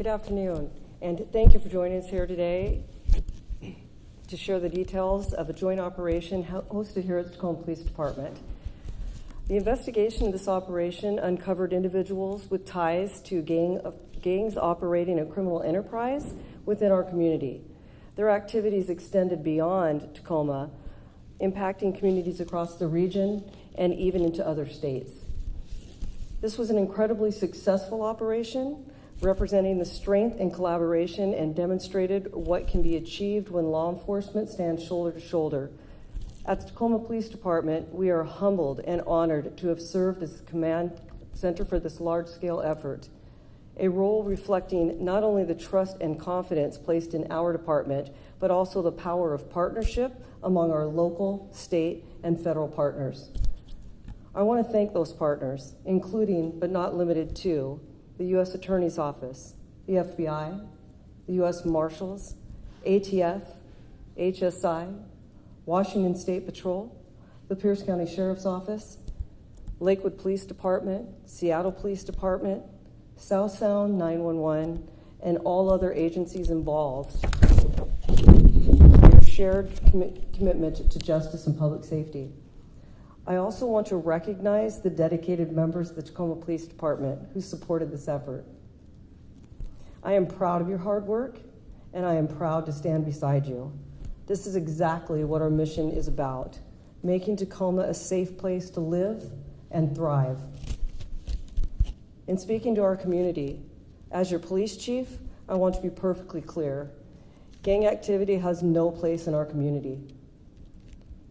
Good afternoon, and thank you for joining us here today to share the details of a joint operation hosted here at the Tacoma Police Department. The investigation of this operation uncovered individuals with ties to gangs operating a criminal enterprise within our community. Their activities extended beyond Tacoma, impacting communities across the region and even into other states. This was an incredibly successful operation, representing the strength and collaboration, and demonstrated what can be achieved when law enforcement stands shoulder to shoulder. At the Tacoma Police Department, we are humbled and honored to have served as the command center for this large-scale effort, a role reflecting not only the trust and confidence placed in our department, but also the power of partnership among our local, state, and federal partners. I want to thank those partners, including, but not limited to, the U.S. Attorney's Office, the FBI, the U.S. Marshals, ATF, HSI, Washington State Patrol, the Pierce County Sheriff's Office, Lakewood Police Department, Seattle Police Department, South Sound 911, and all other agencies involved in their shared commitment to justice and public safety. I also want to recognize the dedicated members of the Tacoma Police Department who supported this effort. I am proud of your hard work, and I am proud to stand beside you. This is exactly what our mission is about, making Tacoma a safe place to live and thrive. In speaking to our community, as your police chief, I want to be perfectly clear. Gang activity has no place in our community.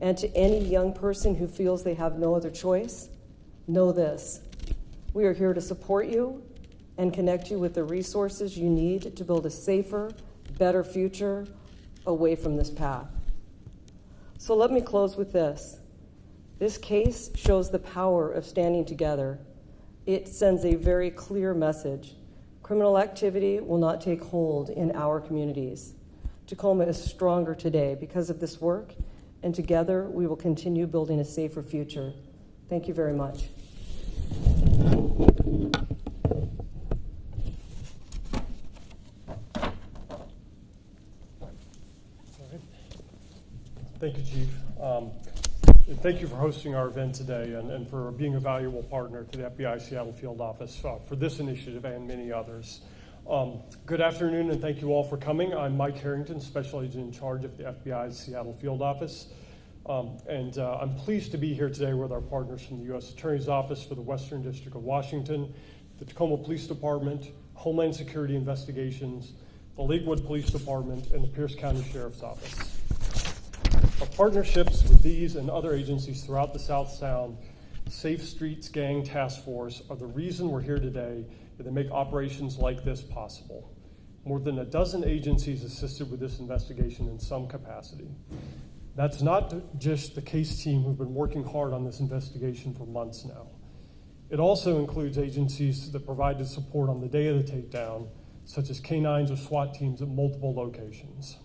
And to any young person who feels they have no other choice, know this: we are here to support you and connect you with the resources you need to build a safer, better future away from this path. So let me close with this. This case shows the power of standing together. It sends a very clear message. Criminal activity will not take hold in our communities. Tacoma is stronger today because of this work, and together we will continue building a safer future. Thank you very much. Thank you, Chief. And thank you for hosting our event today and for being a valuable partner to the FBI Seattle Field Office for this initiative and many others. Good afternoon, and thank you all for coming. I'm Mike Harrington, Special Agent in charge of the FBI's Seattle Field Office. I'm pleased to be here today with our partners from the U.S. Attorney's Office for the Western District of Washington, the Tacoma Police Department, Homeland Security Investigations, the Lakewood Police Department, and the Pierce County Sheriff's Office. Our partnerships with these and other agencies throughout the South Sound, Safe Streets Gang Task Force, are the reason we're here today, and they make operations like this possible. More than a dozen agencies assisted with this investigation in some capacity. That's not just the case team who've been working hard on this investigation for months now. It also includes agencies that provided support on the day of the takedown, such as canines or SWAT teams at multiple locations.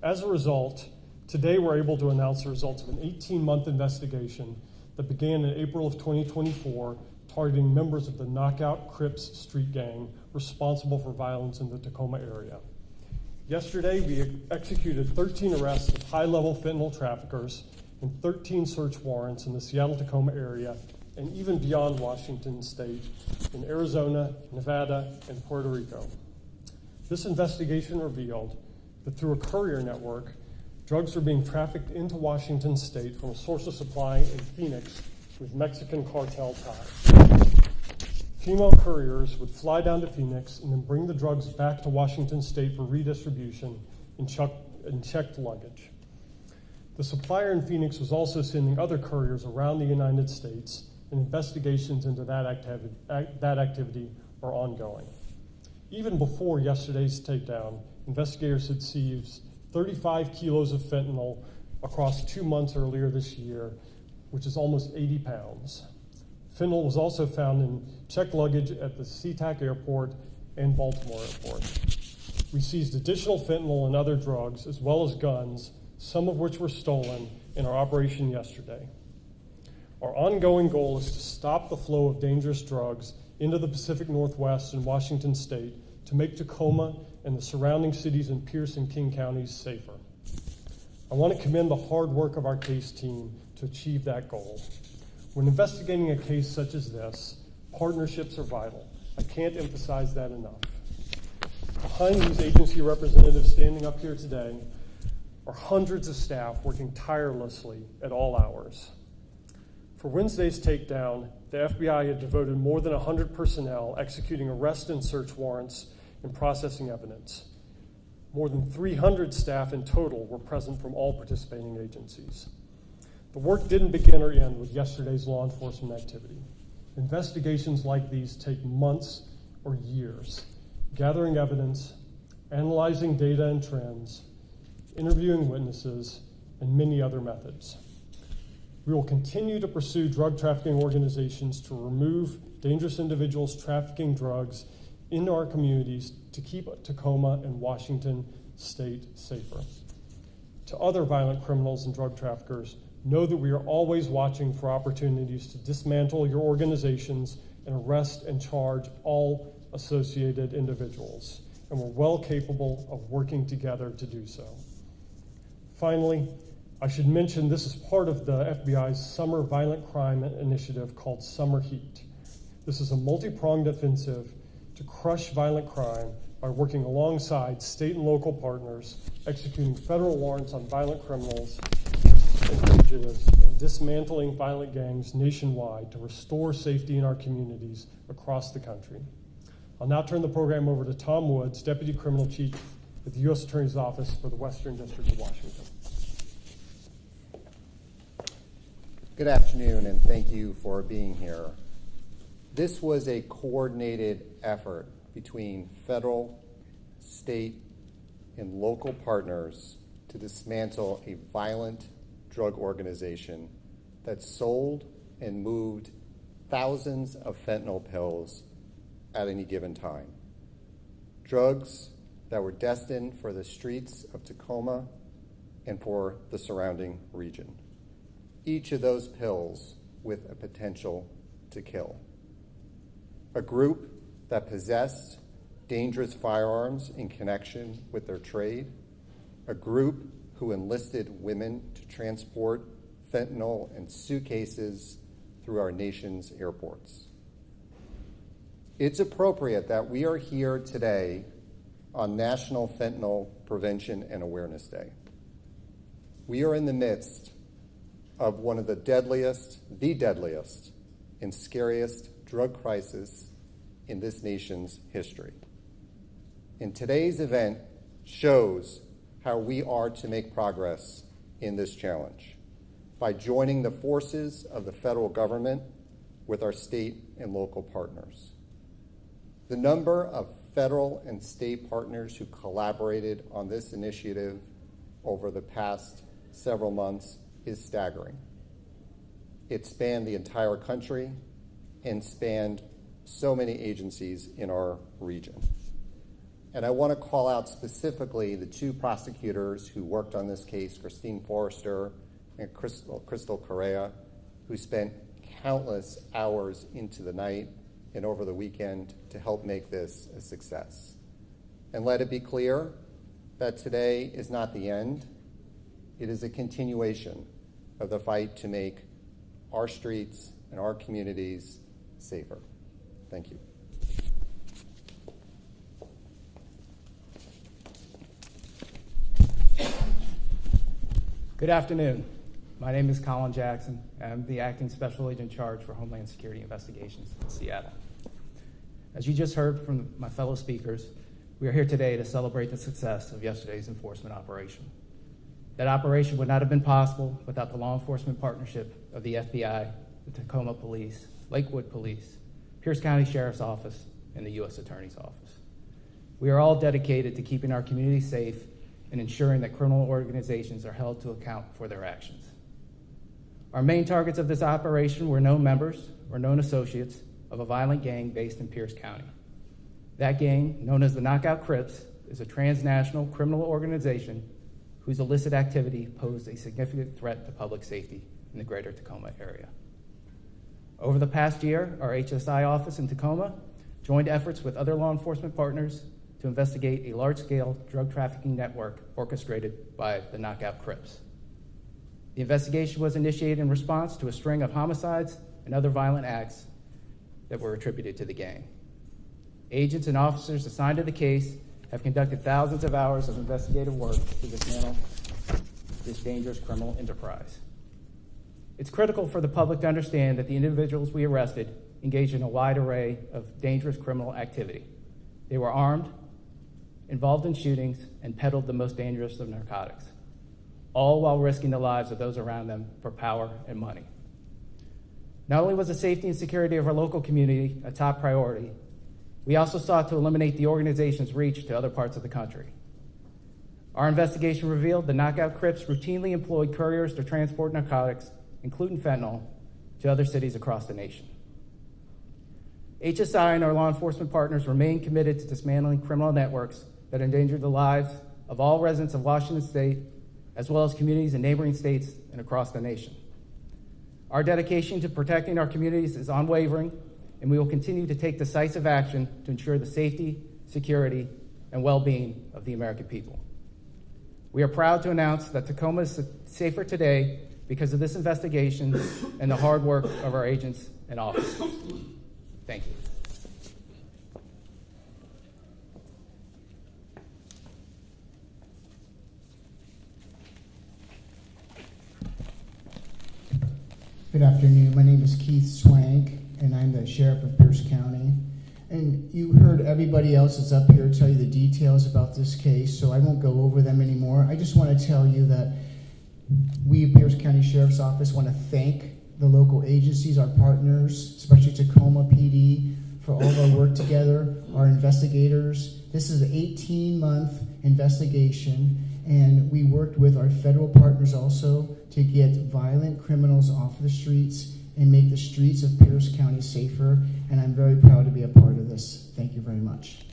As a result, today we're able to announce the results of an 18-month investigation that began in April of 2024, targeting members of the Knockout Crips street gang responsible for violence in the Tacoma area. Yesterday, we executed 13 arrests of high-level fentanyl traffickers and 13 search warrants in the Seattle-Tacoma area and even beyond Washington State in Arizona, Nevada, and Puerto Rico. This investigation revealed that through a courier network, drugs are being trafficked into Washington State from a source of supply in Phoenix with Mexican cartel ties. Female couriers would fly down to Phoenix and then bring the drugs back to Washington State for redistribution in checked luggage. The supplier in Phoenix was also sending other couriers around the United States, and investigations into that activity are ongoing. Even before yesterday's takedown, investigators had seized 35 kilos of fentanyl across 2 months earlier this year, which is almost 80 pounds. Fentanyl was also found in checked luggage at the SeaTac Airport and Baltimore Airport. We seized additional fentanyl and other drugs, as well as guns, some of which were stolen in our operation yesterday. Our ongoing goal is to stop the flow of dangerous drugs into the Pacific Northwest and Washington State to make Tacoma and the surrounding cities in Pierce and King counties safer. I want to commend the hard work of our case team to achieve that goal. When investigating a case such as this, partnerships are vital. I can't emphasize that enough. Behind these agency representatives standing up here today are hundreds of staff working tirelessly at all hours. For Wednesday's takedown, the FBI had devoted more than 100 personnel executing arrest and search warrants and processing evidence. More than 300 staff in total were present from all participating agencies. The work didn't begin or end with yesterday's law enforcement activity. Investigations like these take months or years, gathering evidence, analyzing data and trends, interviewing witnesses, and many other methods. We will continue to pursue drug trafficking organizations to remove dangerous individuals trafficking drugs in our communities to keep Tacoma and Washington State safer. To other violent criminals and drug traffickers, know that we are always watching for opportunities to dismantle your organizations and arrest and charge all associated individuals, and we're well capable of working together to do so. Finally, I should mention this is part of the FBI's Summer Violent Crime Initiative called Summer Heat. This is a multi-pronged offensive to crush violent crime by working alongside state and local partners, executing federal warrants on violent criminals and fugitives, and dismantling violent gangs nationwide to restore safety in our communities across the country. I'll now turn the program over to Tom Woods, Deputy Criminal Chief at the U.S. Attorney's Office for the Western District of Washington. Good afternoon, and thank you for being here. This was a coordinated effort between federal, state, and local partners to dismantle a violent drug organization that sold and moved thousands of fentanyl pills at any given time. Drugs that were destined for the streets of Tacoma and for the surrounding region. Each of those pills with a potential to kill. A group that possessed dangerous firearms in connection with their trade. A group who enlisted women to transport fentanyl in suitcases through our nation's airports. It's appropriate that we are here today on National Fentanyl Prevention and Awareness Day. We are in the midst of one of the deadliest and scariest drug crises in this nation's history. And today's event shows how we are to make progress in this challenge by joining the forces of the federal government with our state and local partners. The number of federal and state partners who collaborated on this initiative over the past several months is staggering. It spanned the entire country and spanned so many agencies in our region. And I want to call out specifically the two prosecutors who worked on this case, Christine Forrester and Crystal Correa, who spent countless hours into the night and over the weekend to help make this a success. And let it be clear that today is not the end. It is a continuation of the fight to make our streets and our communities safer. Thank you. Good afternoon. My name is Colin Jackson. I'm the Acting Special Agent in charge for Homeland Security Investigations in Seattle. As you just heard from my fellow speakers, we are here today to celebrate the success of yesterday's enforcement operation. That operation would not have been possible without the law enforcement partnership of the FBI, the Tacoma Police, Lakewood Police, Pierce County Sheriff's Office, and the U.S. Attorney's Office. We are all dedicated to keeping our community safe and ensuring that criminal organizations are held to account for their actions. Our main targets of this operation were known members or known associates of a violent gang based in Pierce County. That gang, known as the Knockout Crips, is a transnational criminal organization whose illicit activity posed a significant threat to public safety in the greater Tacoma area. Over the past year, our HSI office in Tacoma joined efforts with other law enforcement partners to investigate a large-scale drug trafficking network orchestrated by the Knockout Crips. The investigation was initiated in response to a string of homicides and other violent acts that were attributed to the gang. Agents and officers assigned to the case have conducted thousands of hours of investigative work to dismantle this dangerous criminal enterprise. It's critical for the public to understand that the individuals we arrested engaged in a wide array of dangerous criminal activity. They were armed, involved in shootings, and peddled the most dangerous of narcotics, all while risking the lives of those around them for power and money. Not only was the safety and security of our local community a top priority, we also sought to eliminate the organization's reach to other parts of the country. Our investigation revealed the Knockout Crips routinely employed couriers to transport narcotics, including fentanyl, to other cities across the nation. HSI and our law enforcement partners remain committed to dismantling criminal networks that endanger the lives of all residents of Washington State, as well as communities in neighboring states and across the nation. Our dedication to protecting our communities is unwavering, and we will continue to take decisive action to ensure the safety, security, and well-being of the American people. We are proud to announce that Tacoma is safer today because of this investigation and the hard work of our agents and officers. Thank you. Good afternoon. My name is Keith Swank, and I'm the Sheriff of Pierce County. And you heard everybody else that's up here tell you the details about this case, so I won't go over them anymore. I just want to tell you that we at Pierce County Sheriff's Office want to thank the local agencies, our partners, especially Tacoma PD, for all of our work together, our investigators. This is an 18-month investigation, and we worked with our federal partners also to get violent criminals off the streets and make the streets of Pierce County safer, and I'm very proud to be a part of this. Thank you very much.